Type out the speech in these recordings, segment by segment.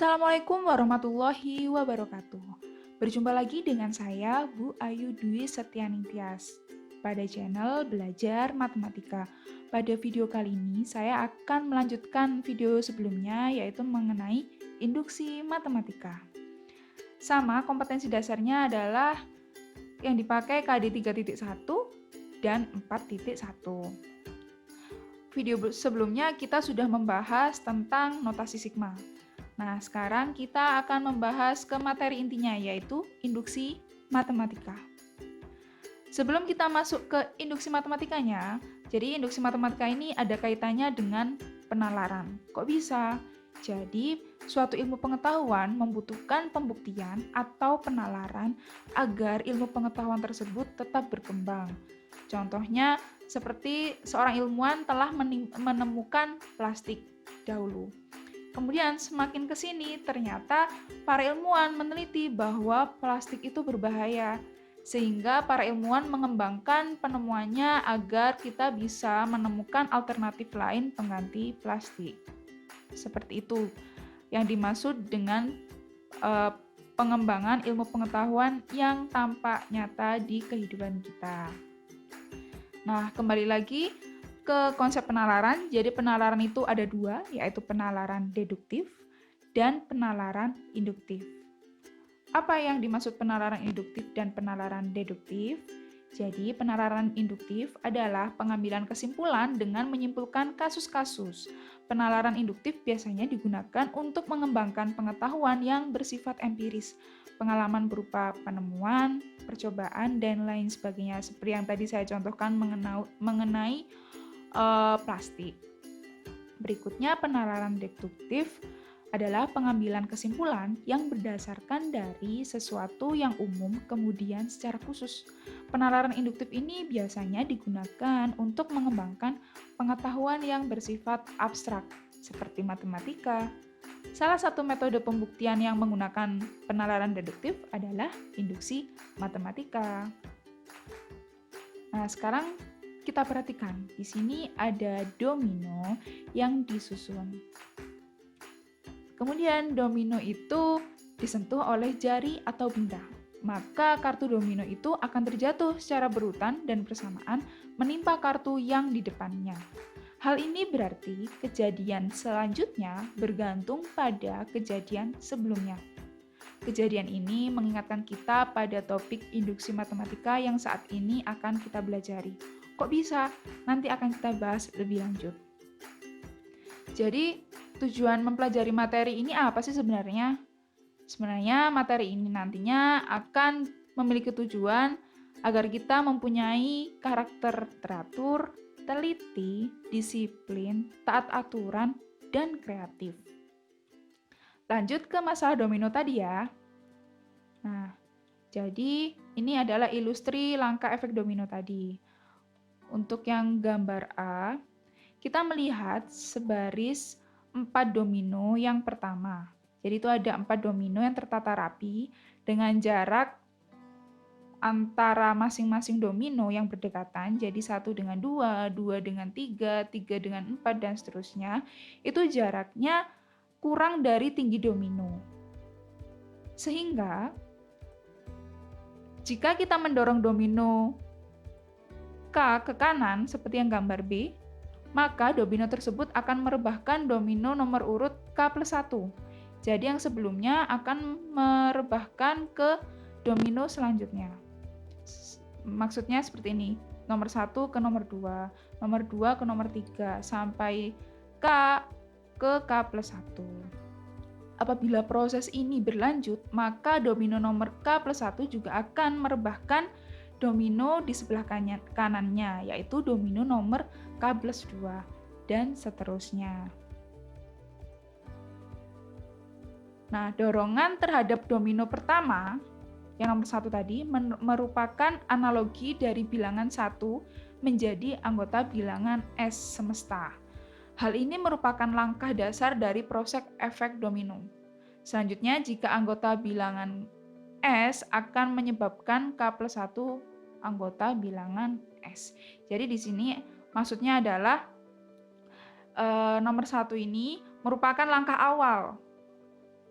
Assalamualaikum warahmatullahi wabarakatuh. Berjumpa lagi dengan saya, Bu Ayu Dwi Setianingtyas, pada channel Belajar Matematika. Pada video kali ini, saya akan melanjutkan video sebelumnya, yaitu mengenai induksi matematika. Sama, kompetensi dasarnya adalah yang dipakai KD 3.1 dan 4.1. Video sebelumnya kita sudah membahas tentang notasi sigma. Nah, sekarang kita akan membahas ke materi intinya, yaitu induksi matematika. Sebelum kita masuk ke induksi matematikanya, jadi induksi matematika ini ada kaitannya dengan penalaran. Kok bisa? Jadi, suatu ilmu pengetahuan membutuhkan pembuktian atau penalaran agar ilmu pengetahuan tersebut tetap berkembang. Contohnya, seperti seorang ilmuwan telah menemukan plastik dahulu. Kemudian semakin ke sini ternyata para ilmuwan meneliti bahwa plastik itu berbahaya, sehingga para ilmuwan mengembangkan penemuannya agar kita bisa menemukan alternatif lain pengganti plastik. Seperti itu yang dimaksud dengan pengembangan ilmu pengetahuan yang tampak nyata di kehidupan kita. Nah, kembali lagi ke konsep penalaran. Jadi penalaran itu ada dua, yaitu penalaran deduktif dan penalaran induktif. Apa yang dimaksud penalaran induktif dan penalaran deduktif? Jadi penalaran induktif adalah pengambilan kesimpulan dengan menyimpulkan kasus-kasus. Penalaran induktif biasanya digunakan untuk mengembangkan pengetahuan yang bersifat empiris, pengalaman berupa penemuan, percobaan, dan lain sebagainya. Seperti yang tadi saya contohkan mengenai plastik. Berikutnya, penalaran deduktif adalah pengambilan kesimpulan yang berdasarkan dari sesuatu yang umum kemudian secara khusus. Penalaran induktif ini biasanya digunakan untuk mengembangkan pengetahuan yang bersifat abstrak seperti matematika. Salah satu metode pembuktian yang menggunakan penalaran deduktif adalah induksi matematika. Nah, sekarang kita perhatikan, di sini ada domino yang disusun. Kemudian domino itu disentuh oleh jari atau benda. Maka kartu domino itu akan terjatuh secara berurutan dan bersamaan menimpa kartu yang di depannya. Hal ini berarti kejadian selanjutnya bergantung pada kejadian sebelumnya. Kejadian ini mengingatkan kita pada topik induksi matematika yang saat ini akan kita pelajari. Kok bisa? Nanti akan kita bahas lebih lanjut. Jadi, tujuan mempelajari materi ini apa sih sebenarnya? Sebenarnya materi ini nantinya akan memiliki tujuan agar kita mempunyai karakter teratur, teliti, disiplin, taat aturan, dan kreatif. Lanjut ke masalah domino tadi ya. Nah, jadi ini adalah ilustri langkah efek domino tadi. Untuk yang gambar A, kita melihat sebaris 4 domino yang pertama. Jadi itu ada 4 domino yang tertata rapi dengan jarak antara masing-masing domino yang berdekatan. Jadi 1 dengan 2, 2 dengan 3, 3 dengan 4, dan seterusnya. Itu jaraknya kurang dari tinggi domino. Sehingga jika kita mendorong domino K ke kanan seperti yang gambar B, maka domino tersebut akan merebahkan domino nomor urut K plus 1. Jadi yang sebelumnya akan merebahkan ke domino selanjutnya. Maksudnya seperti ini, nomor 1 ke nomor 2, nomor 2 ke nomor 3, sampai K ke K plus 1. Apabila proses ini berlanjut, maka domino nomor K plus 1 juga akan merebahkan domino di sebelah kanannya, yaitu domino nomor K plus 2, dan seterusnya. Nah, dorongan terhadap domino pertama, yang nomor 1 tadi, merupakan analogi dari bilangan 1 menjadi anggota bilangan S semesta. Hal ini merupakan langkah dasar dari proses efek domino. Selanjutnya, jika anggota bilangan S akan menyebabkan K plus 1 anggota bilangan S. Jadi di sini maksudnya adalah nomor 1 ini merupakan langkah awal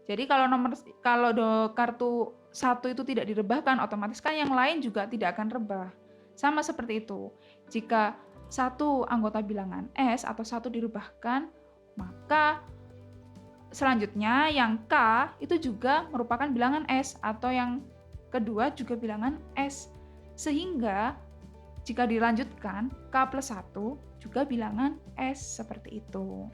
Jadi kalau kartu 1 itu tidak direbahkan, otomatis kan yang lain juga tidak akan rebah. Sama seperti itu. Jika satu anggota bilangan S atau 1 direbahkan, maka selanjutnya yang K itu juga merupakan bilangan S atau yang kedua juga bilangan S. Sehingga jika dilanjutkan, K plus 1 juga bilangan S seperti itu.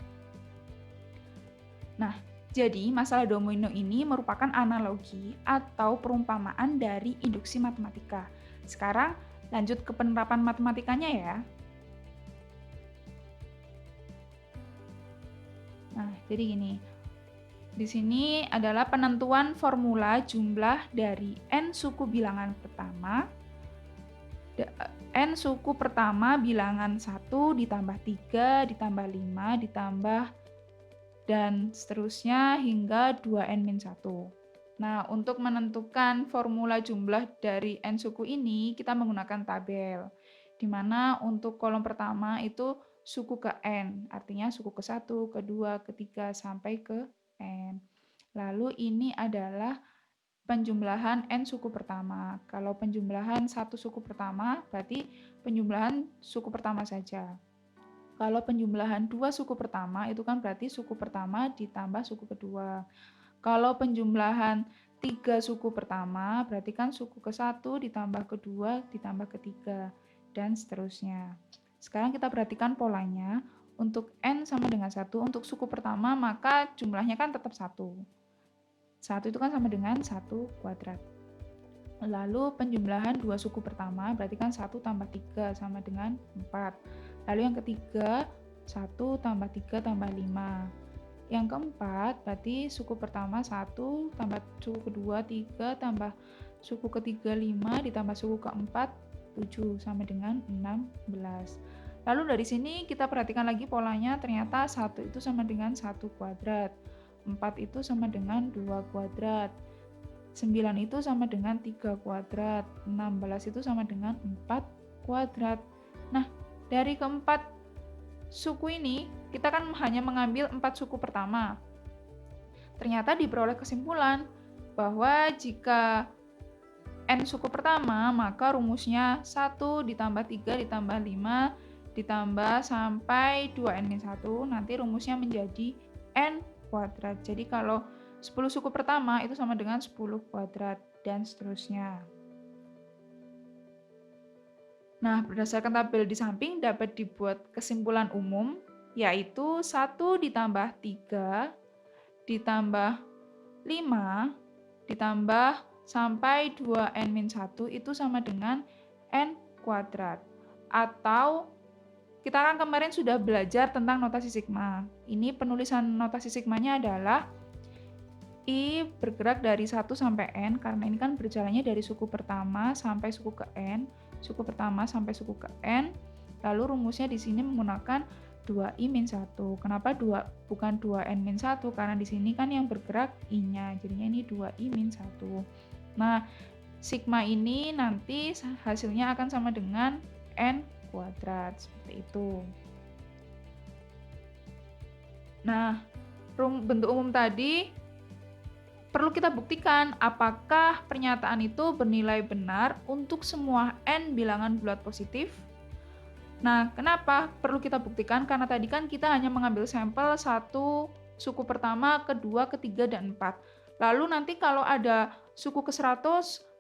Nah, jadi masalah domino ini merupakan analogi atau perumpamaan dari induksi matematika. Sekarang lanjut ke penerapan matematikanya ya. Nah, jadi gini. Di sini adalah penentuan formula jumlah dari n suku bilangan pertama. N suku pertama bilangan 1 ditambah 3 ditambah 5 ditambah dan seterusnya hingga 2n-1. Nah, untuk menentukan formula jumlah dari n suku ini, kita menggunakan tabel. Di mana untuk kolom pertama itu suku ke n, artinya suku ke 1, kedua, ketiga, sampai ke n. Lalu ini adalah penjumlahan n suku pertama. Kalau penjumlahan satu suku pertama, berarti penjumlahan suku pertama saja. Kalau penjumlahan 2 suku pertama, itu kan berarti suku pertama ditambah suku kedua. Kalau penjumlahan 3 suku pertama, berarti kan suku ke-1 ditambah kedua ditambah ketiga, dan seterusnya. Sekarang kita perhatikan polanya. Untuk n sama dengan 1, untuk suku pertama, maka jumlahnya kan tetap 1. 1 itu kan sama dengan 1 kuadrat. Lalu penjumlahan 2 suku pertama, berarti kan 1 tambah 3 sama dengan 4. Lalu yang ketiga, 1 tambah 3 tambah 5. Yang keempat, berarti suku pertama 1 tambah suku kedua 3 tambah suku ketiga 5 ditambah suku keempat 7 sama dengan 16. Lalu dari sini kita perhatikan lagi polanya, ternyata 1 itu sama dengan 1 kuadrat. 4 itu sama dengan 2 kuadrat. 9 itu sama dengan 3 kuadrat, 16 itu sama dengan 4 kuadrat. Nah, dari keempat suku ini, kita kan hanya mengambil 4 suku pertama. Ternyata diperoleh kesimpulan bahwa jika n suku pertama, maka rumusnya 1 ditambah 3 ditambah 5 ditambah sampai 2n-1, nanti rumusnya menjadi n kuadrat. Jadi kalau 10 suku pertama itu sama dengan 10 kuadrat, dan seterusnya. Nah, berdasarkan tabel di samping dapat dibuat kesimpulan umum, yaitu 1 ditambah 3 ditambah 5 ditambah sampai 2n-1 itu sama dengan n kuadrat. Atau kita kan kemarin sudah belajar tentang notasi sigma. Ini penulisan notasi sigmanya adalah I bergerak dari 1 sampai N, karena ini kan berjalannya dari suku pertama sampai suku ke N, suku pertama sampai suku ke N, lalu rumusnya di sini menggunakan 2i-1. Kenapa bukan 2n-1? Karena di sini kan yang bergerak I-nya, jadinya ini 2i-1. Nah, sigma ini nanti hasilnya akan sama dengan N kuadrat, seperti itu. Nah, bentuk umum tadi perlu kita buktikan apakah pernyataan itu bernilai benar untuk semua n bilangan bulat positif. Nah, kenapa perlu kita buktikan? Karena tadi kan kita hanya mengambil sampel 1 suku pertama, kedua, ketiga, dan 4. Lalu nanti kalau ada suku ke-100,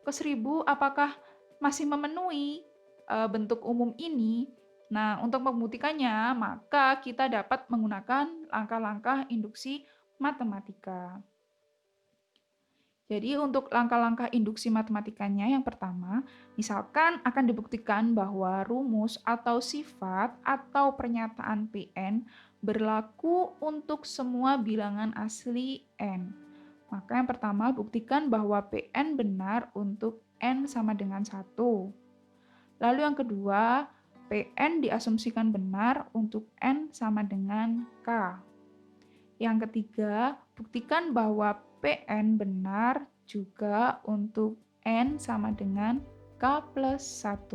ke-1000, apakah masih memenuhi bentuk umum ini? Nah, untuk membuktikannya, maka kita dapat menggunakan langkah-langkah induksi matematika. Jadi untuk langkah-langkah induksi matematikanya yang pertama, misalkan akan dibuktikan bahwa rumus atau sifat atau pernyataan Pn berlaku untuk semua bilangan asli n. Maka yang pertama, buktikan bahwa Pn benar untuk n sama dengan 1. Lalu yang kedua, Pn diasumsikan benar untuk n sama dengan k. Yang ketiga, buktikan bahwa Pn benar juga untuk n sama dengan k plus 1.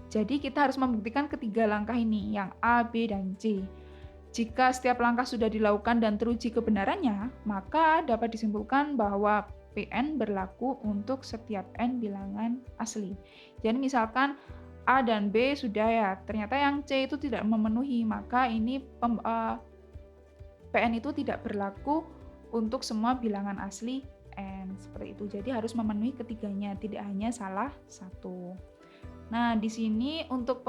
Jadi kita harus membuktikan ketiga langkah ini, yang A, B, dan C. Jika setiap langkah sudah dilakukan dan teruji kebenarannya, maka dapat disimpulkan bahwa Pn berlaku untuk setiap n bilangan asli. Jadi misalkan A dan B sudah ya, ternyata yang C itu tidak memenuhi, maka ini Pn itu tidak berlaku untuk semua bilangan asli n, seperti itu. Jadi harus memenuhi ketiganya, tidak hanya salah satu. Nah, di sini untuk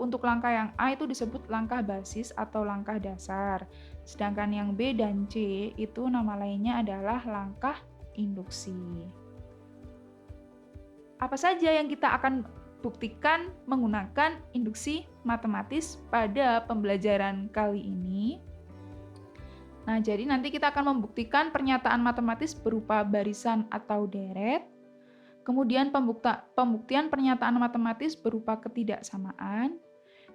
untuk langkah yang A itu disebut langkah basis atau langkah dasar. Sedangkan yang B dan C itu nama lainnya adalah langkah induksi. Apa saja yang kita akan buktikan menggunakan induksi matematis pada pembelajaran kali ini? Nah, jadi nanti kita akan membuktikan pernyataan matematis berupa barisan atau deret. Kemudian pembuktian pernyataan matematis berupa ketidaksamaan.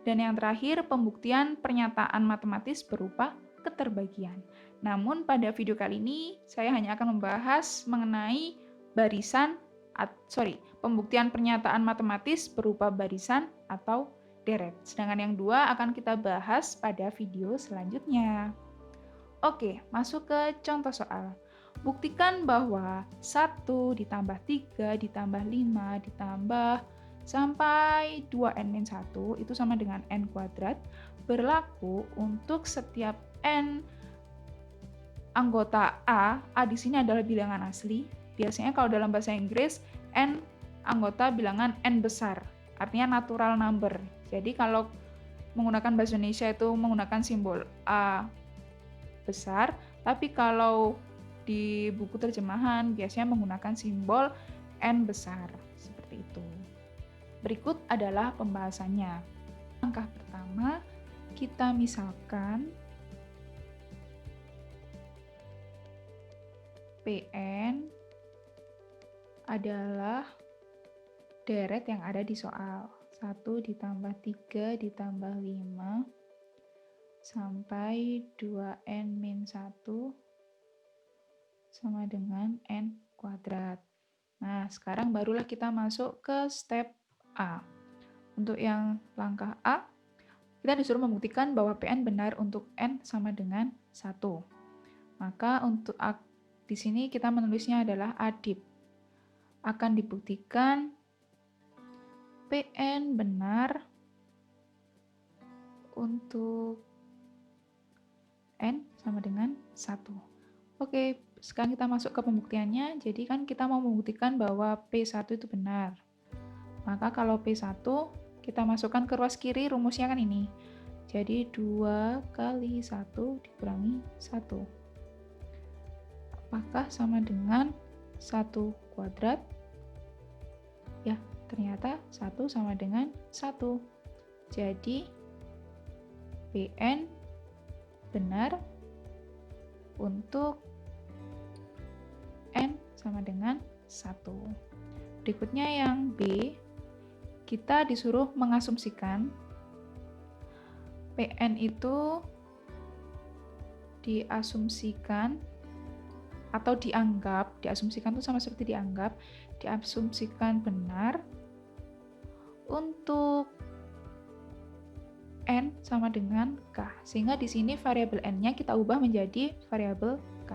Dan yang terakhir, pembuktian pernyataan matematis berupa keterbagian. Namun pada video kali ini, saya hanya akan membahas mengenai pembuktian pernyataan matematis berupa barisan atau deret. Sedangkan yang dua akan kita bahas pada video selanjutnya. Oke, masuk ke contoh soal. Buktikan bahwa 1 ditambah 3 ditambah 5 ditambah sampai 2n-1 itu sama dengan n kuadrat berlaku untuk setiap n anggota A di sini adalah bilangan asli. Biasanya kalau dalam bahasa Inggris, n anggota bilangan n besar, artinya natural number. Jadi kalau menggunakan bahasa Indonesia itu menggunakan simbol A besar, tapi kalau di buku terjemahan biasanya menggunakan simbol n besar, seperti itu. Berikut adalah pembahasannya. Langkah pertama, kita misalkan Pn adalah deret yang ada di soal. 1 ditambah 3 ditambah 5 sampai 2n-1 sama dengan n kuadrat. Nah, sekarang barulah kita masuk ke step A. Untuk yang langkah A, kita disuruh membuktikan bahwa Pn benar untuk n sama dengan 1. Maka untuk di sini kita menulisnya adalah adip. Akan dibuktikan Pn benar untuk n sama dengan 1. Oke, sekarang kita masuk ke pembuktiannya. Jadi kan kita mau membuktikan bahwa P1 itu benar. Maka kalau P1, kita masukkan ke ruas kiri, rumusnya kan ini. Jadi 2 kali 1 dikurangi 1. Apakah sama dengan 1 kuadrat? Ya, ternyata 1 sama dengan 1. Jadi, Pn benar untuk n sama dengan 1. Berikutnya yang B, kita disuruh mengasumsikan Pn itu diasumsikan atau diasumsikan itu sama seperti diasumsikan benar untuk n sama dengan k. Sehingga di sini variabel n-nya kita ubah menjadi variabel k.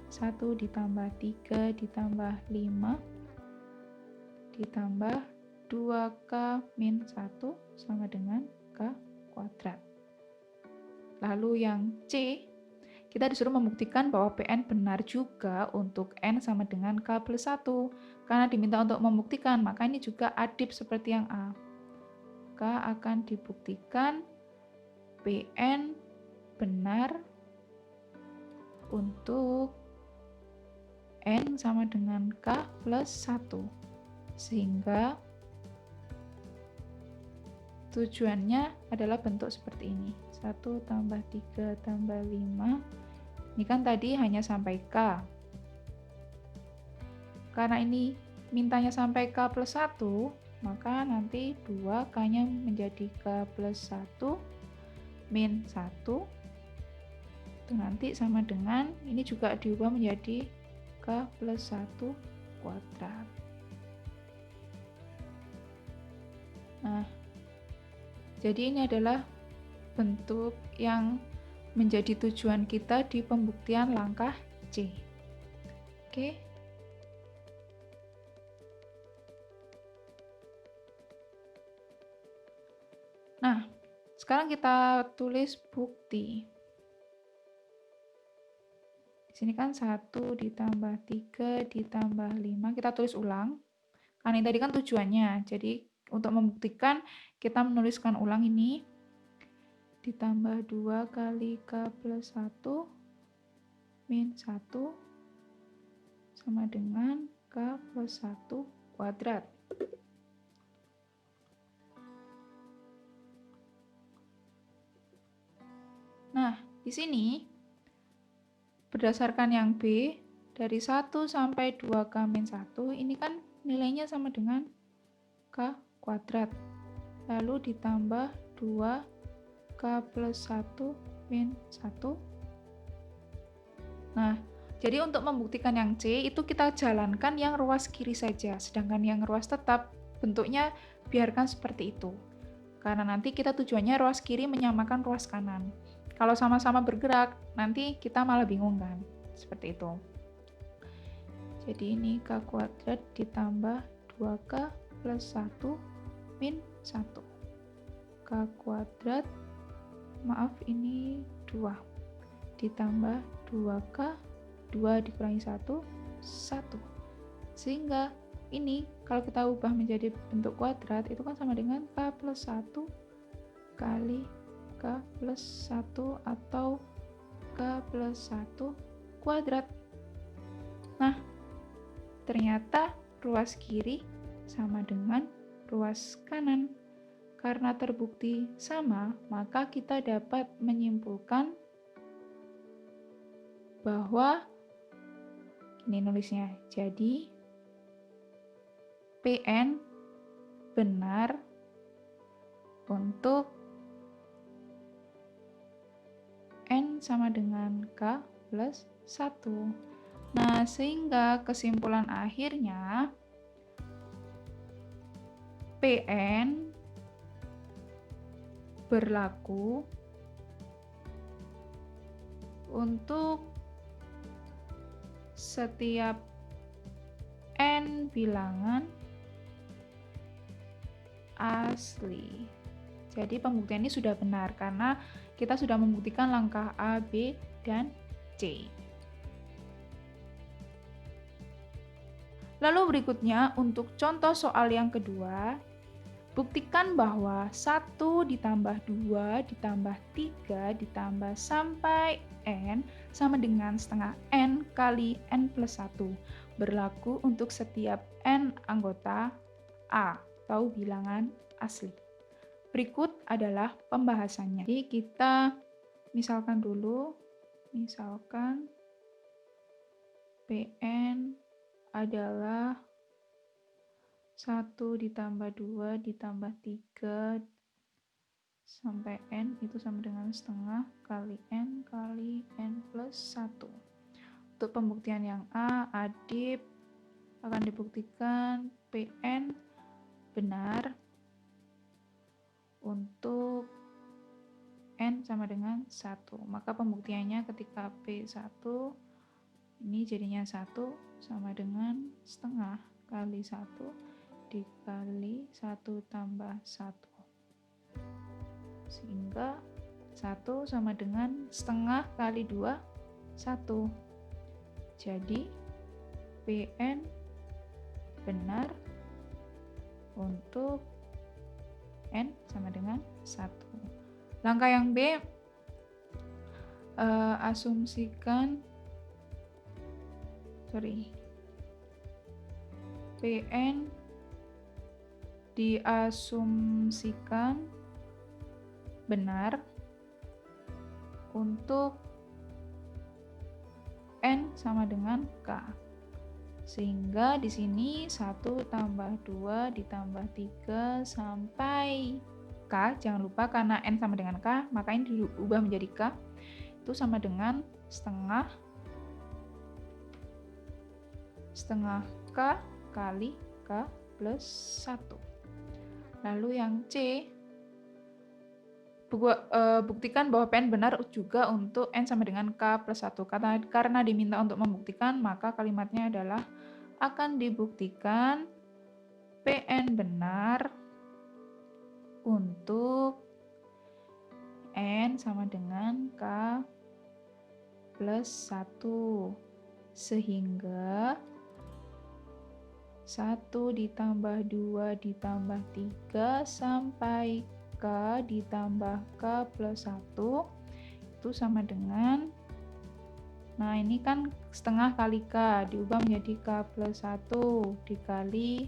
1 ditambah 3 ditambah 5 ditambah 2k min 1 sama dengan k kuadrat. Lalu yang C, kita disuruh membuktikan bahwa Pn benar juga untuk n sama dengan k plus 1. Karena diminta untuk membuktikan, maka ini juga adip seperti yang A. Maka akan dibuktikan Pn benar untuk n sama dengan k plus 1. Sehingga tujuannya adalah bentuk seperti ini. 1 tambah 3 tambah 5. Ini kan tadi hanya sampai k. Karena ini mintanya sampai k plus 1, maka nanti 2k-nya menjadi k plus 1 min 1. Itu nanti sama dengan, ini juga diubah menjadi k plus 1 kuadrat. Nah, jadi ini adalah bentuk yang menjadi tujuan kita di pembuktian langkah C. Oke. Nah, sekarang kita tulis bukti. Di sini kan 1 ditambah 3 ditambah 5, kita tulis ulang. Karena ini tadi kan tujuannya, jadi untuk membuktikan kita menuliskan ulang ini. Ditambah 2 kali K plus 1 min 1 sama dengan K plus 1 kuadrat. Nah, di sini berdasarkan yang B, dari 1 sampai 2K min 1, ini kan nilainya sama dengan K kuadrat. Lalu ditambah 2K plus 1 min 1. Nah, jadi untuk membuktikan yang C, itu kita jalankan yang ruas kiri saja. Sedangkan yang ruas tetap, bentuknya biarkan seperti itu. Karena nanti kita tujuannya ruas kiri menyamakan ruas kanan. Kalau sama-sama bergerak, nanti kita malah bingung kan? Seperti itu. Jadi ini K kuadrat ditambah 2K plus 1 min 1. K kuadrat, maaf ini 2. Ditambah 2K, 2 dikurangi 1, 1. Sehingga ini kalau kita ubah menjadi bentuk kuadrat, itu kan sama dengan K plus 1 kali K plus 1 atau K plus 1 kuadrat. Nah, ternyata ruas kiri sama dengan ruas kanan. Karena terbukti sama, maka kita dapat menyimpulkan bahwa ini nulisnya. Jadi PN benar untuk N sama dengan K plus 1. Nah, sehingga kesimpulan akhirnya PN berlaku untuk setiap N bilangan asli. Jadi pembuktian ini sudah benar karena kita sudah membuktikan langkah A, B, dan C. Lalu berikutnya untuk contoh soal yang kedua, buktikan bahwa 1 ditambah 2 ditambah 3 ditambah sampai N sama dengan setengah N kali N plus 1 berlaku untuk setiap N anggota A atau bilangan asli. Berikut adalah pembahasannya. Jadi kita misalkan dulu, misalkan PN adalah 1 ditambah 2 ditambah 3 sampai N itu sama dengan setengah kali N plus 1. Untuk pembuktian yang A, adip akan dibuktikan PN benar untuk N sama dengan 1. Maka pembuktiannya ketika P1 ini jadinya 1 sama dengan setengah kali 1 dikali 1 tambah 1. Sehingga 1 sama dengan setengah kali 2, 1. Jadi PN benar untuk N sama dengan 1. Langkah yang B, PN diasumsikan benar untuk N sama dengan K. Sehingga di sini 1 tambah 2 ditambah 3 sampai K, jangan lupa karena N sama dengan K, maka ini diubah menjadi K, itu sama dengan setengah K kali K plus 1. Lalu yang C, Buktikan bahwa PN benar juga untuk N sama dengan K plus 1. Karena diminta untuk membuktikan, maka kalimatnya adalah akan dibuktikan PN benar untuk N sama dengan K plus 1. Sehingga 1 ditambah 2 ditambah 3 sampai K ditambah K plus 1 itu sama dengan, nah ini kan setengah kali K diubah menjadi K plus 1 dikali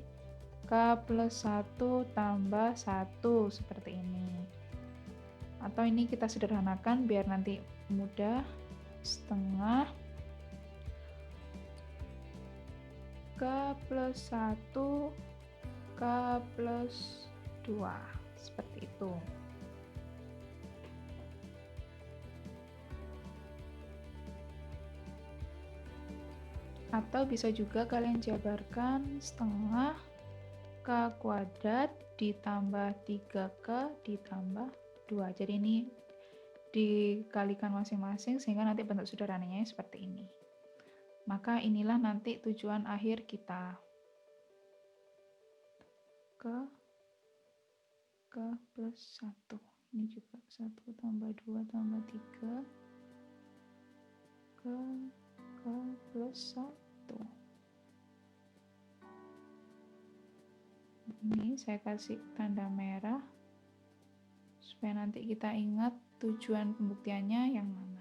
K plus 1 tambah 1 seperti ini. Atau ini kita sederhanakan biar nanti mudah, setengah K plus 1 K plus 2 seperti itu. Atau bisa juga kalian jabarkan setengah K kuadrat ditambah 3K ditambah 2. Jadi ini dikalikan masing-masing sehingga nanti bentuk sederhananya seperti ini. Maka inilah nanti tujuan akhir kita. K plus 1. Ini juga 1 tambah 2 tambah 3. K plus 1. Ini saya kasih tanda merah supaya nanti kita ingat tujuan pembuktiannya yang mana.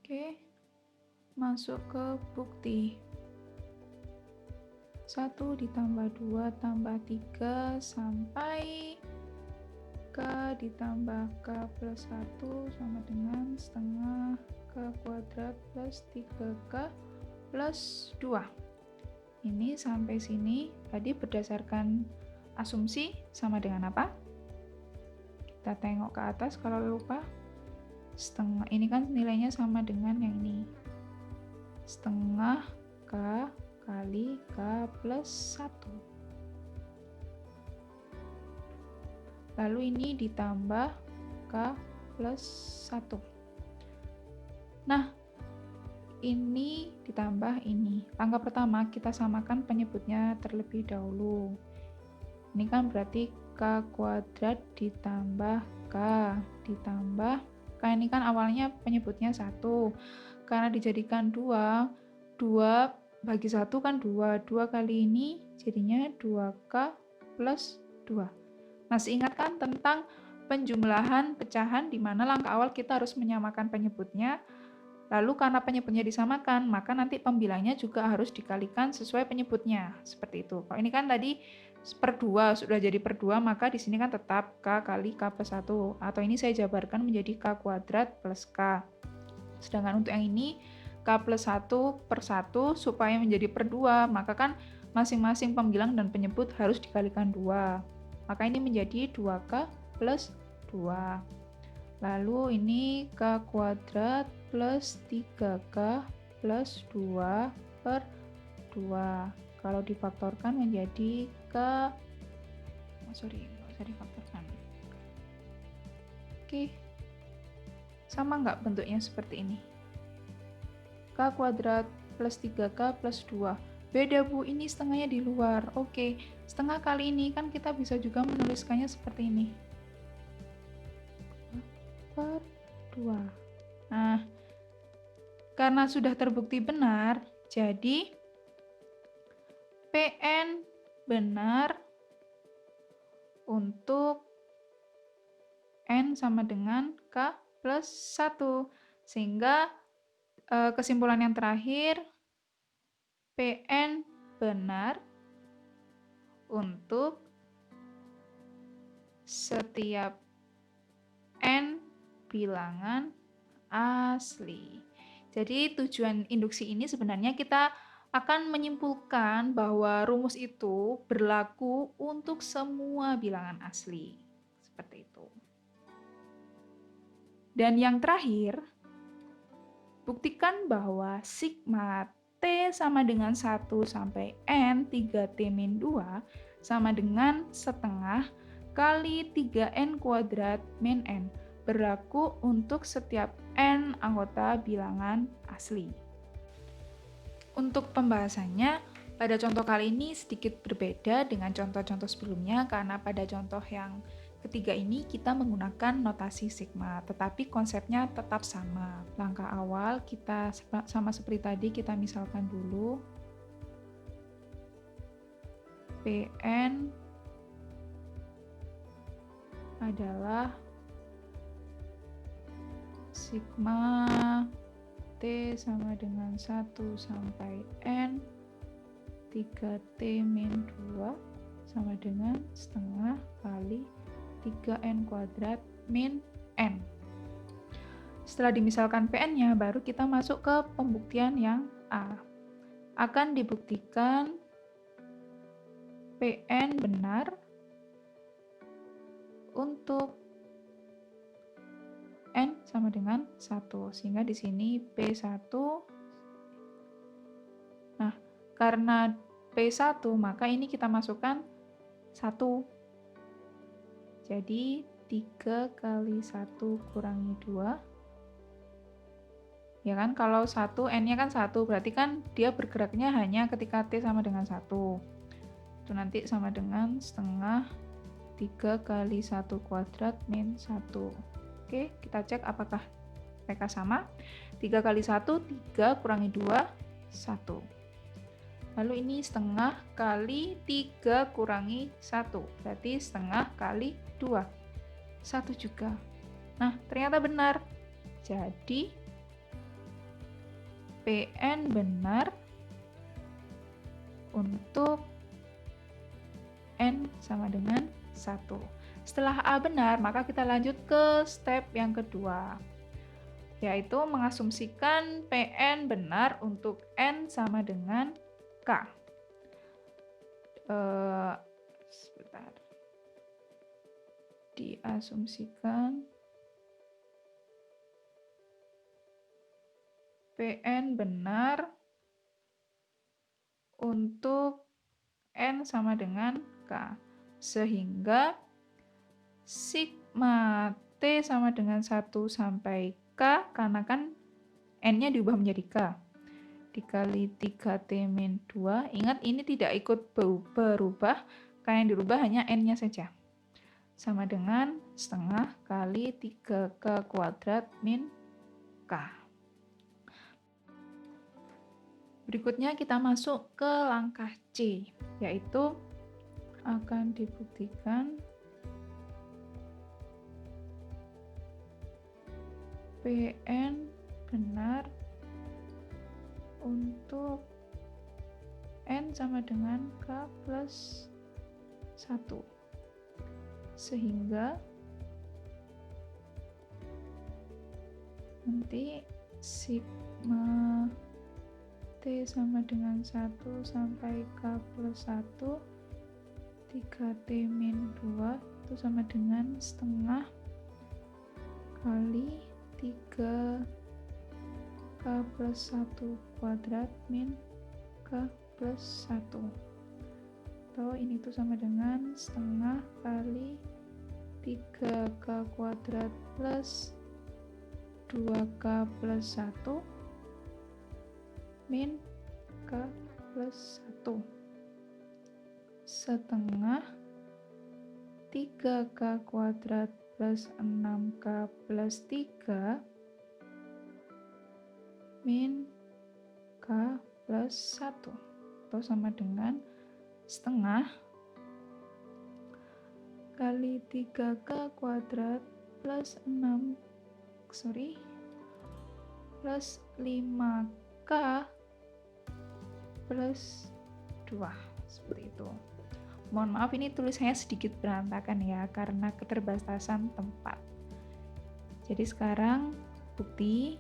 Oke, masuk ke bukti. 1 ditambah 2 tambah 3 sampai K ditambah K plus 1 sama dengan setengah K kuadrat plus 3K plus 2. Ini sampai sini tadi berdasarkan asumsi sama dengan apa? Kita tengok ke atas kalau lupa. Setengah, ini kan nilainya sama dengan yang ini. Setengah K kali K plus 1. Lalu ini ditambah K plus 1. Nah, ini ditambah ini. Langkah pertama kita samakan penyebutnya terlebih dahulu. Ini kan berarti K kuadrat ditambah K ditambah K, ini kan awalnya penyebutnya 1. Karena dijadikan 2 bagi 1 kan 2. 2 kali ini jadinya 2K plus 2. Masih ingat kan tentang penjumlahan pecahan di mana langkah awal kita harus menyamakan penyebutnya. Lalu karena penyebutnya disamakan, maka nanti pembilangnya juga harus dikalikan sesuai penyebutnya. Seperti itu. Kalau ini kan tadi per 2, sudah jadi per 2, maka di sini kan tetap K kali K plus 1. Atau ini saya jabarkan menjadi K kuadrat plus K. Sedangkan untuk yang ini, K plus 1 per 1 supaya menjadi per 2, maka kan masing-masing pembilang dan penyebut harus dikalikan 2. Maka ini menjadi 2K plus 2. Lalu ini K kuadrat plus 3K plus 2 per 2. Kalau difaktorkan menjadi K, nggak usah difaktorkan. Oke, sama nggak bentuknya seperti ini? K kuadrat plus 3K plus 2. Beda Bu, ini setengahnya di luar. Oke, setengah kali ini kan kita bisa juga menuliskannya seperti ini. Per 2. Nah, karena sudah terbukti benar, jadi PN benar untuk N sama dengan K plus 1. Sehingga kesimpulan yang terakhir, PN benar untuk setiap N bilangan asli. Jadi tujuan induksi ini sebenarnya kita akan menyimpulkan bahwa rumus itu berlaku untuk semua bilangan asli. Seperti itu. Dan yang terakhir, Buktikan bahwa sigma T sama dengan 1 sampai N 3T min 2 sama dengan setengah kali 3N kuadrat min N, berlaku untuk setiap N anggota bilangan asli. Untuk pembahasannya, pada contoh kali ini sedikit berbeda dengan contoh-contoh sebelumnya karena pada contoh yang ketiga ini kita menggunakan notasi sigma, tetapi konsepnya tetap sama. Langkah awal kita sama seperti tadi, kita misalkan dulu Pn adalah sigma T sama dengan 1 sampai N 3T min 2 sama dengan setengah kali 3N kuadrat min N. Setelah dimisalkan Pn-nya, baru kita masuk ke pembuktian yang A. Akan dibuktikan Pn benar untuk N sama dengan 1. Sehingga di sini P1. Nah, karena P1, maka ini kita masukkan 1. Jadi 3 kali 1 kurangi 2. Ya kan, kalau 1, N-nya kan 1, berarti kan dia bergeraknya hanya ketika T sama dengan 1. Itu nanti sama dengan setengah 3 kali 1 kuadrat min 1. Oke, kita cek apakah mereka sama. 3 kali 1, 3 kurangi 2, 1. Lalu ini setengah kali 3 kurangi 1, berarti setengah kali 2, 1 juga. Nah, ternyata benar. Jadi, Pn benar untuk N sama dengan 1. Setelah A benar, maka kita lanjut ke step yang kedua, yaitu mengasumsikan Pn benar untuk N sama dengan K. Sebentar. Diasumsikan Pn benar untuk N sama dengan K. Sehingga sigma T sama dengan 1 sampai K, karena kan N-nya diubah menjadi K. Dikali 3T min 2. Ingat, ini tidak ikut berubah, karena yang dirubah hanya N-nya saja. Sama dengan setengah kali 3K kuadrat min K. Berikutnya kita masuk ke langkah C, yaitu akan dibuktikan Pn benar untuk N sama dengan K plus 1. Sehingga nanti sigma T sama dengan 1 sampai K plus 1, 3T min 2 itu sama dengan setengah kali 3K plus 1 kuadrat min K plus 1. Atau ini tuh sama dengan setengah kali 3K kuadrat plus 2K plus 1 min K plus 1. Setengah 3K kuadrat plus 6K plus 3 min K plus 1. Atau sama dengan setengah kali 3K kuadrat plus 5K plus 2. Seperti itu. Mohon maaf, ini tulisannya sedikit berantakan ya, karena keterbatasan tempat. Jadi sekarang bukti.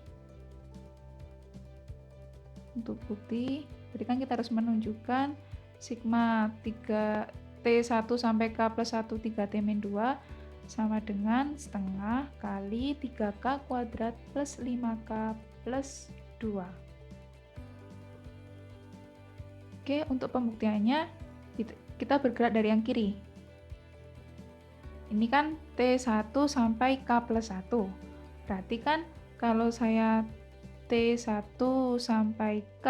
Untuk bukti, berarti kan kita harus menunjukkan sigma 3T1 sampai K plus 1 3T min 2 sama dengan setengah kali 3K kuadrat plus 5K plus 2. Oke, untuk pembuktiannya kita bergerak dari yang kiri. Ini kan T1 sampai K plus 1. Berarti kan kalau saya T1 sampai K,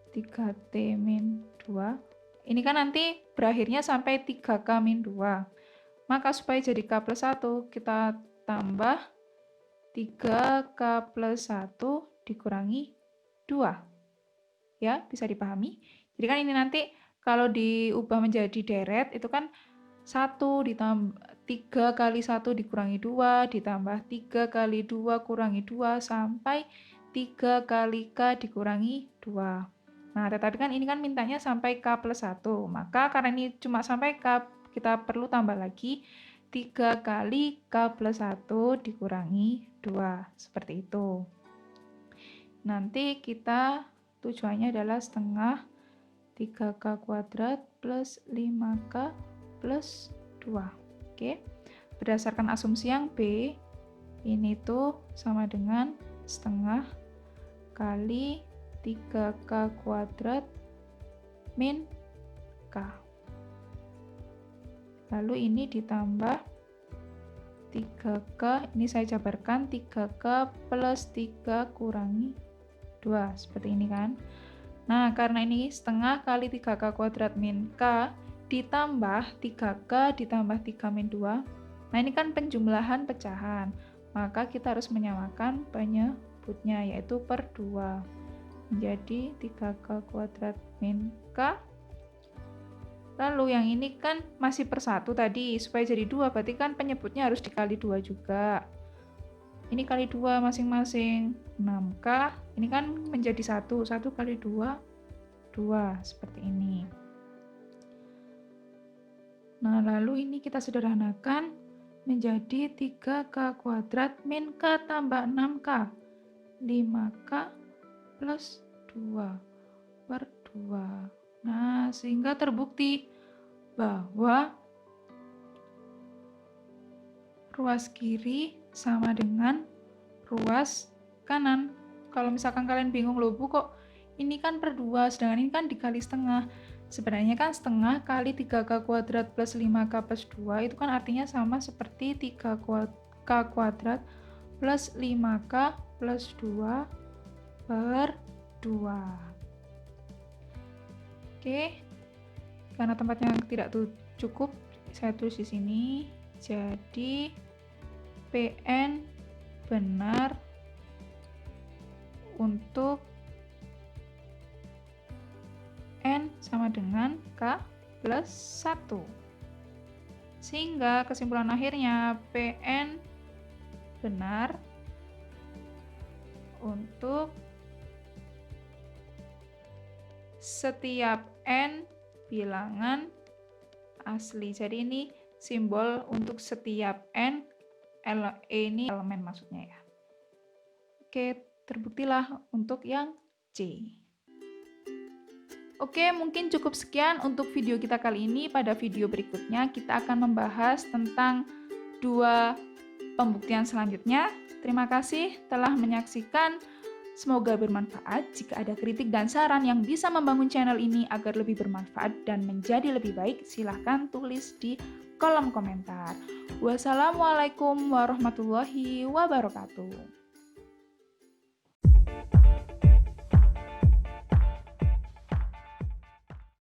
3T min 2, ini kan nanti berakhirnya sampai 3K min 2. Maka supaya jadi K plus 1, kita tambah 3K plus 1 dikurangi 2. Ya, bisa dipahami? Jadi kan ini nanti kalau diubah menjadi deret, itu kan 1 ditambah 3 kali 1 dikurangi 2, ditambah 3 kali 2 kurangi 2, sampai 3 kali K dikurangi 2. Nah, tetapi kan ini kan mintanya sampai K plus 1. Maka karena ini cuma sampai K, kita perlu tambah lagi 3 kali K plus 1 dikurangi 2. Seperti itu. Nanti kita tujuannya adalah setengah 3K kuadrat plus 5K plus 2. Oke. Berdasarkan asumsi yang B, ini tuh sama dengan setengah kali 3K kuadrat min K. Lalu ini ditambah 3K, ini saya jabarkan 3K plus 3 kurangi 2, seperti ini kan. Nah, karena ini setengah kali 3K kuadrat min K ditambah 3K ditambah 3 min 2. Nah, ini kan penjumlahan pecahan. Maka kita harus menyamakan penyebutnya, yaitu per 2. Menjadi 3K kuadrat min K. Lalu yang ini kan masih per 1 tadi, supaya jadi 2, berarti kan penyebutnya harus dikali 2 juga. Ini kali 2 masing-masing 6K, ini kan menjadi 1 kali 2, 2, seperti ini. Nah, lalu ini kita sederhanakan menjadi 3K kuadrat min K tambah 6K, 5K plus 2 per 2. Nah, sehingga terbukti bahwa ruas kiri sama dengan ruas kanan. Kalau misalkan kalian bingung, loh Bu, kok ini kan per 2, sedangkan ini kan dikali setengah. Sebenarnya kan setengah kali 3K kuadrat plus 5K plus 2 itu kan artinya sama seperti 3K kuadrat plus 5K plus 2 per 2. Oke, karena tempatnya tidak cukup, saya tulis di sini. Jadi PN benar untuk N sama dengan K plus 1. Sehingga kesimpulan akhirnya PN benar untuk setiap N bilangan asli. Jadi ini simbol untuk setiap N, ini elemen maksudnya ya. Oke, terbuktilah untuk yang C. Oke, mungkin cukup sekian untuk video kita kali ini. Pada video berikutnya kita akan membahas tentang 2 pembuktian selanjutnya. Terima kasih telah menyaksikan. Semoga bermanfaat. Jika ada kritik dan saran yang bisa membangun channel ini agar lebih bermanfaat dan menjadi lebih baik, silahkan tulis di kolom komentar. Wassalamualaikum warahmatullahi wabarakatuh.